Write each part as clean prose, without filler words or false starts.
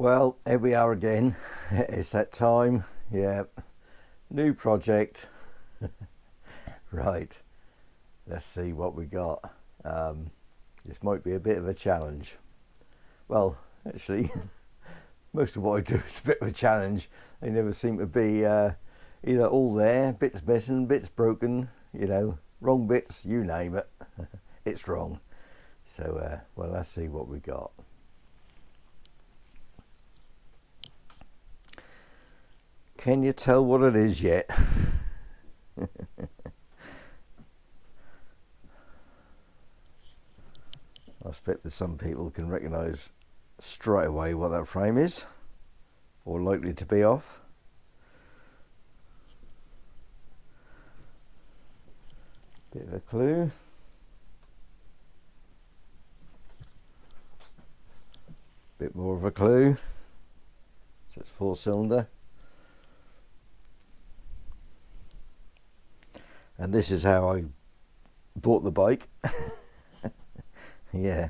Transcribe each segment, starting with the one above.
Well, here we are again. It's that time. Yeah, new project. Right, let's see what we got. This might be a bit of a challenge. Well, actually, most of what I do is a bit of a challenge. They never seem to be either all there, bits missing, bits broken, you know, wrong bits, you name it. It's wrong. So, well, let's see what we got. Can you tell what it is yet? I expect that some people can recognise straight away what that frame is, or likely to be off. Bit of a clue. Bit more of a clue. So it's 4-cylinder. And this is how I bought the bike. Yeah,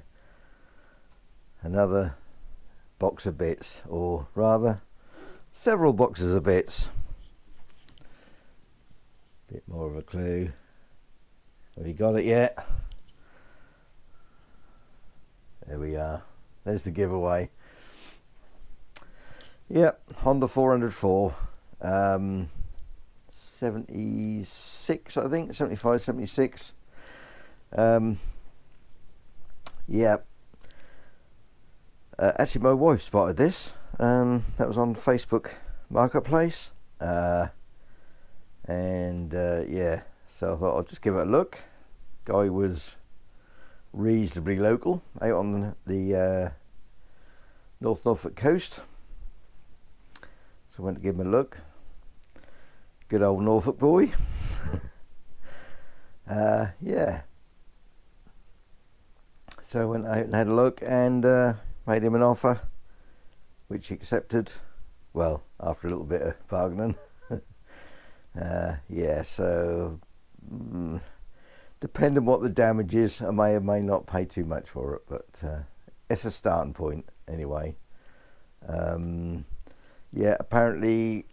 another box of bits, or rather several boxes of bits. Bit more of a clue. Have you got it yet? There we are. There's the giveaway. Yep, Honda 404. 76, I think, 75, 76. Yeah. Actually, my wife spotted this. That was on Facebook Marketplace. Yeah, so I thought I'll just give it a look. Guy was reasonably local, out on the North Norfolk coast. So I went to give him a look. Good old Norfolk boy. Yeah. So I went out and had a look and made him an offer, which he accepted. Well, after a little bit of bargaining. Yeah, so depending on what the damage is, I may or may not pay too much for it, but it's a starting point anyway. Yeah, apparently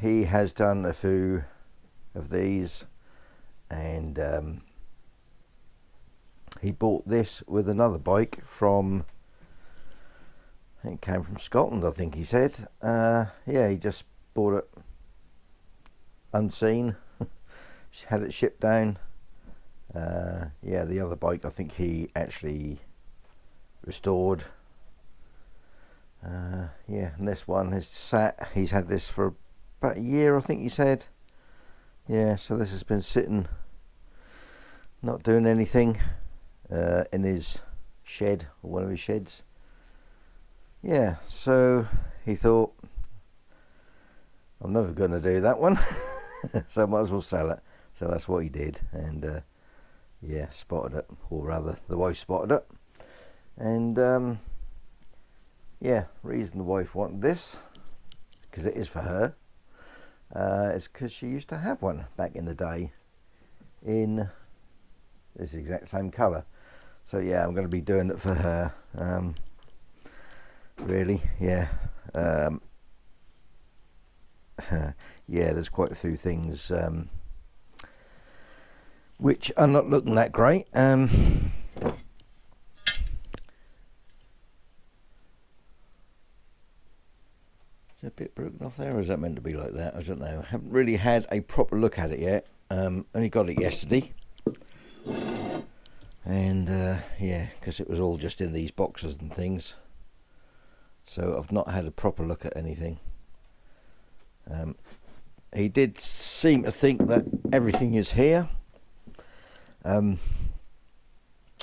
he has done a few of these, and he bought this with another bike from, I think it came from Scotland, I think he said. Yeah, he just bought it unseen. Had it shipped down. Yeah, the other bike I think he actually restored. Yeah, and this one has sat, he's had this for about a year, I think he said. Yeah, so this has been sitting, not doing anything, in his shed, or one of his sheds. Yeah, so he thought, I'm never going to do that one, so I might as well sell it. So that's what he did, and yeah, spotted it, or rather the wife spotted it, and yeah, reason the wife wanted this, because it is for her, is because she used to have one back in the day in this exact same colour. So yeah, I'm going to be doing it for her. Really, yeah. Yeah, there's quite a few things which are not looking that great. A bit broken off there, or is that meant to be like that? I don't know. I haven't really had a proper look at it yet. Only got it yesterday, and yeah, because it was all just in these boxes and things, so I've not had a proper look at anything. He did seem to think that everything is here,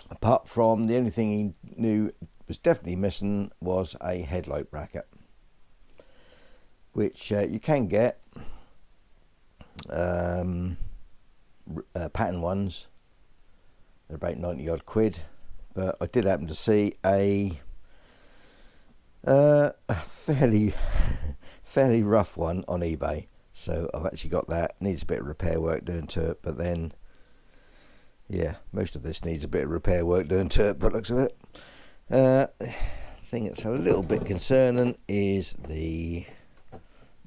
apart from the only thing he knew was definitely missing was a headlight bracket, which you can get, pattern ones. They're about 90 odd quid, but I did happen to see a fairly rough one on eBay, so I've actually got that. Needs a bit of repair work doing to it, but then yeah, most of this needs a bit of repair work doing to it, but looks of it. thing that's a little bit concerning is the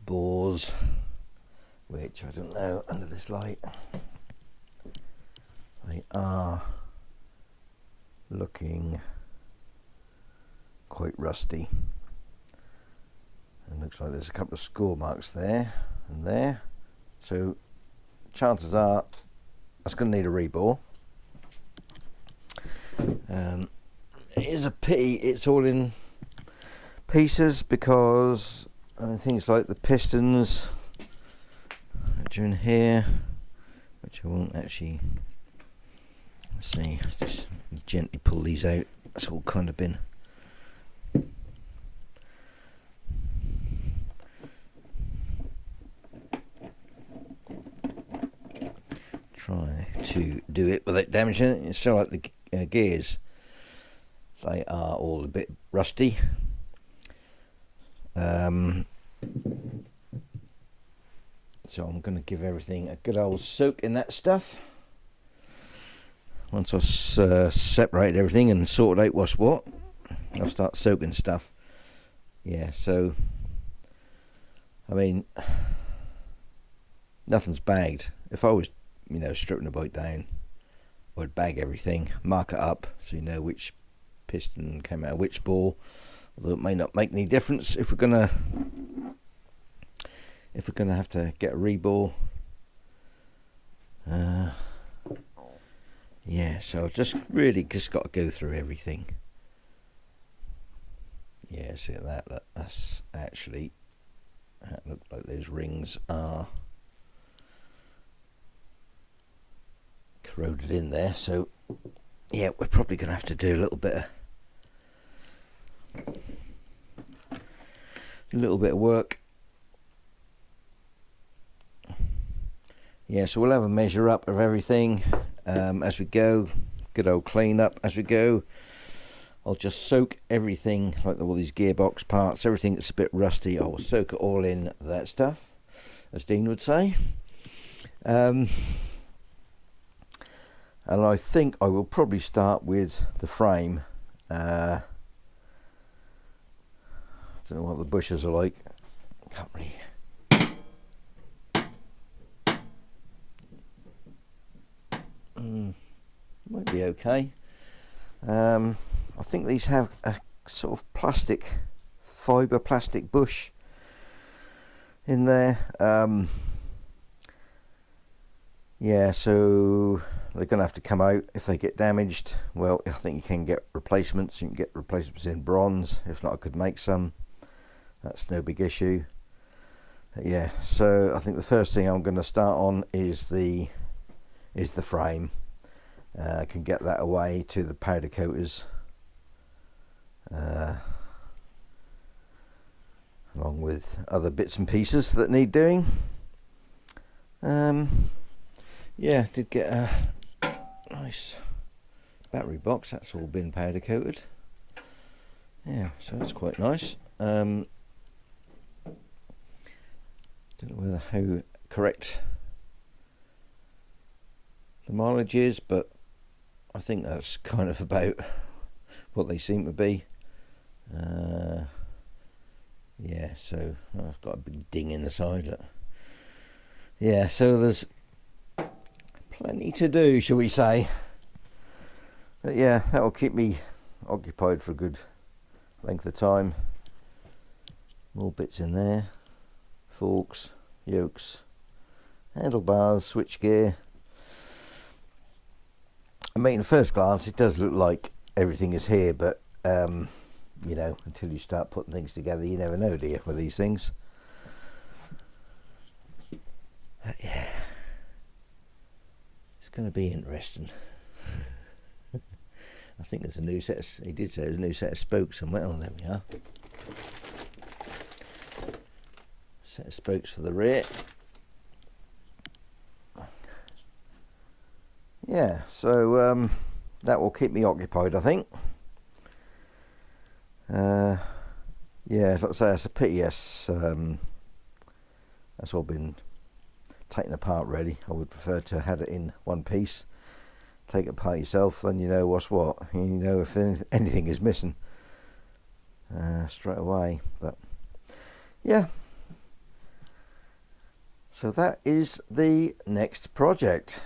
bores, which I don't know under this light. They are looking quite rusty. It looks like there's a couple of score marks there and there. So chances are that's going to need a rebore. It is a pity it's all in pieces, because things like the pistons which are in here, which I won't actually, let's see, just gently pull these out. It's all kind of been try to do it without damaging it. It's so like the gears, they are all a bit rusty. So I'm going to give everything a good old soak in that stuff. Once I've separated everything and sorted out what's what, I'll start soaking stuff. Yeah, so I mean, nothing's bagged. If I was, you know, stripping the bike down, I'd bag everything, mark it up so you know which piston came out of which bore. Although it may not make any difference if we're gonna have to get a rebore. Yeah, so I've just got to go through everything. Yeah, see that's actually, that looks like those rings are corroded in there. So yeah, we're probably gonna have to do a little bit of work. Yeah, so we'll have a measure up of everything as we go. Good old clean up as we go. I'll just soak everything, like all these gearbox parts, everything that's a bit rusty, I will soak it all in that stuff, as Dean would say. And I think I will probably start with the frame. I don't know what the bushes are like. Can't really. Might be okay. I think these have a sort of fibre plastic bush in there. Yeah, so they're going to have to come out if they get damaged. Well, I think you can get replacements. You can get replacements in bronze. If not, I could make some. That's no big issue. Yeah, so I think the first thing I'm going to start on is the frame. I can get that away to the powder coaters, along with other bits and pieces that need doing. Yeah, did get a nice battery box. That's all been powder coated. Yeah, so that's quite nice. Don't know how correct the mileage is, but I think that's kind of about what they seem to be. Yeah, so I've got a big ding in the side. Look. Yeah, so there's plenty to do, shall we say. But yeah, that'll keep me occupied for a good length of time. More bits in there. Forks, yokes, handlebars, switchgear. I mean, at first glance it does look like everything is here, but you know, until you start putting things together, you never know, do you, with these things. But yeah, it's going to be interesting. I think there's a new set of, he did say there's a new set of spokes somewhere. Oh, there we are. Set of spokes for the rear. Yeah, so that will keep me occupied, I think. Yeah, like I say, it's a pity. Yes, that's all been taken apart. Really, I would prefer to have it in one piece. Take it apart yourself, then you know what's what. You know if anything is missing. straight away. But yeah, so that is the next project.